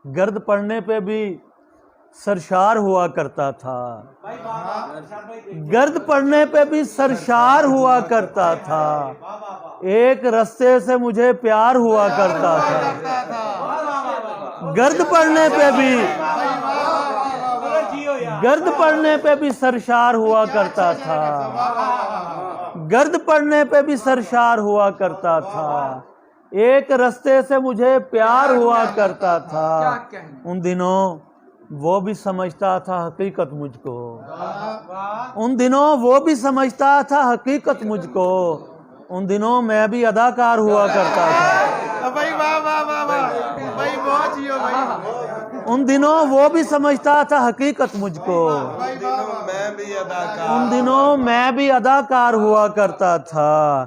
گرد پڑنے پہ بھی سرشار ہوا کرتا تھا، گرد پڑنے پہ بھی سرشار ہوا کرتا تھا، ایک رستے سے مجھے پیار ہوا کرتا تھا، گرد پڑنے پہ بھی گرد پڑنے پہ بھی سرشار ہوا کرتا تھا، گرد پڑنے پہ بھی سرشار ہوا کرتا تھا، ایک رستے سے مجھے پیار ہوا کرتا تھا، ان دنوں وہ بھی سمجھتا تھا حقیقت مجھ کو، ان دنوں وہ بھی سمجھتا تھا حقیقت مجھ کو، ان دنوں میں بھی اداکار ہوا کرتا تھا، ان دنوں وہ بھی سمجھتا تھا حقیقت مجھ کو، ان دنوں میں بھی اداکار ہوا کرتا تھا،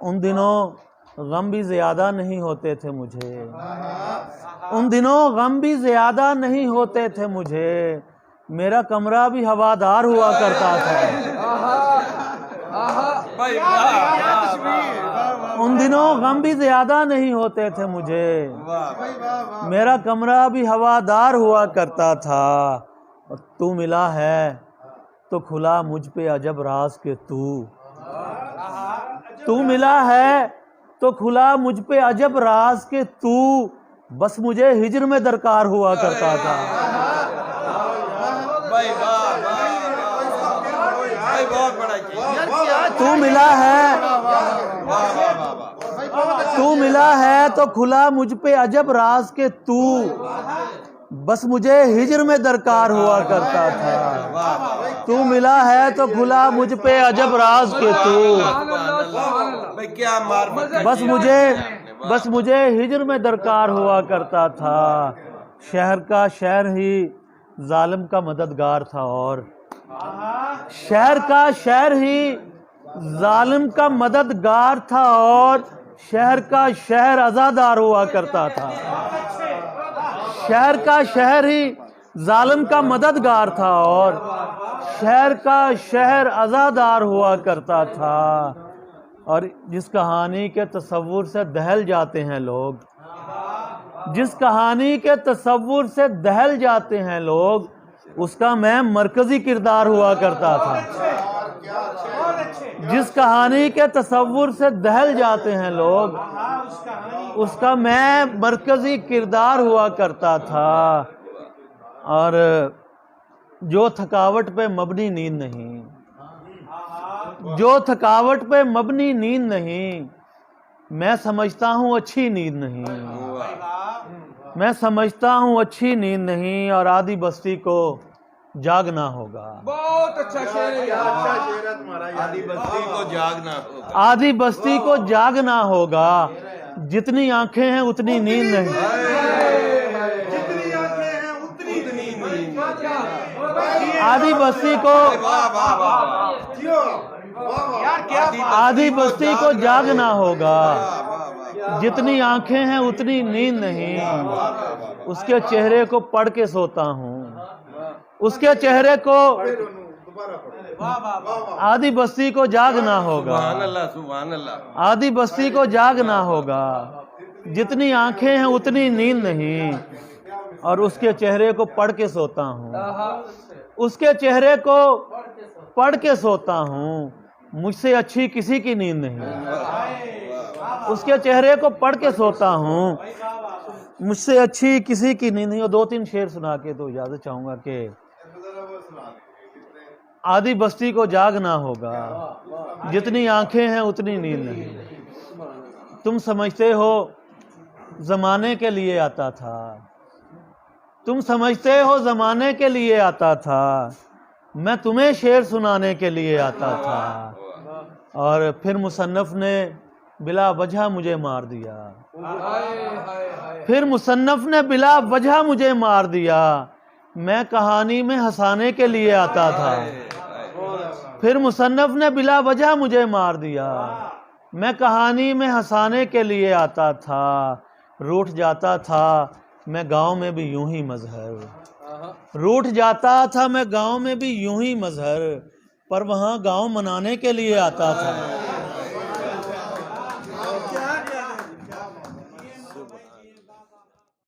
ان دنوں غم بھی زیادہ نہیں ہوتے تھے مجھے، ان دنوں غم بھی زیادہ نہیں ہوتے تھے مجھے، میرا کمرہ بھی ہوادار ہوا کرتا تھا، ان دنوں غم بھی زیادہ نہیں ہوتے تھے مجھے، میرا کمرہ بھی ہوادار ہوا کرتا تھا، اور تو ملا ہے تو کھلا مجھ پہ عجب راز کہ تو ملا ہے تو کھلا مجھ پہ عجب راز کہ تو بس مجھے ہجر میں درکار ہوا کرتا تھا، تو ملا ہے تو کھلا مجھ پہ عجب راز کہ تو بس مجھے ہجر میں درکار ہوا کرتا تھا، تو ملا ہے تو کھلا مجھ پہ عجب راز کہ تو بس مجھے ہجر میں درکار ہوا کرتا تھا، شہر کا شہر ہی ظالم کا مددگار تھا، اور شہر کا شہر ہی ظالم کا مددگار تھا، اور شہر کا شہر عزادار ہوا کرتا تھا، شہر کا شہر ہی ظالم کا مددگار تھا، اور شہر کا شہر عزادار ہوا کرتا تھا، اور جس کہانی کے تصور سے دہل جاتے ہیں لوگ، جس کہانی کے تصور سے دہل جاتے ہیں لوگ، اس کا میں مرکزی کردار ہوا کرتا تھا، جس کہانی کے تصور سے دہل جاتے ہیں لوگ، اس کا میں مرکزی کردار ہوا کرتا تھا، اور جو تھکاوٹ پہ مبنی نیند نہیں، جو تھکاوٹ پہ مبنی نیند نہیں، میں سمجھتا ہوں اچھی نیند نہیں، میں سمجھتا ہوں اچھی نیند نہیں، اور آدھی بستی کو جاگنا ہوگا، بہت اچھا شعر ہے، آدھی بستی کو جاگنا ہوگا، آدھی بستی کو جاگنا ہوگا، جتنی آنکھیں ہیں اتنی نیند نہیں، جتنی آنکھیں ہیں اتنی نیند، آدھی بستی کو آدھی بستی کو جاگنا ہوگا، جتنی آنکھیں ہیں اتنی نیند نہیں، اس کے چہرے کو پڑھ کے سوتا ہوں، اس کے چہرے کو آدھی بستی کو جاگنا ہوگا، سبحان اللہ، آدھی بستی کو جاگنا ہوگا، جتنی آنکھیں ہیں اتنی نیند نہیں، اور اس کے چہرے کو پڑھ کے سوتا ہوں، اس کے چہرے کو پڑھ کے سوتا ہوں، مجھ سے اچھی کسی کی نیند نہیں، اس کے چہرے کو پڑھ کے سوتا ہوں، مجھ سے اچھی کسی کی نیند نہیں۔ اور دو تین شعر سنا کے تو اجازت چاہوں گا کہ آدھی بستی کو جاگنا ہوگا، جتنی آنکھیں ہیں اتنی نیند نہیں، تم سمجھتے ہو زمانے کے لیے آتا تھا، تم سمجھتے ہو زمانے کے لیے آتا تھا، میں تمہیں شعر سنانے کے لیے آتا تھا، اور پھر مصنف نے بلا وجہ مجھے مار دیا، پھر مصنف نے بلا وجہ مجھے مار دیا، میں کہانی میں ہنسانے کے لیے آتا تھا، پھر مصنف نے بلا وجہ مجھے مار دیا، میں کہانی میں ہنسانے کے لیے آتا تھا، روٹھ جاتا تھا میں گاؤں میں بھی یوں ہی مظہر، روٹھ جاتا تھا میں گاؤں میں بھی یوں ہی مظہر، پر وہاں گاؤں منانے کے لیے آتا تھا۔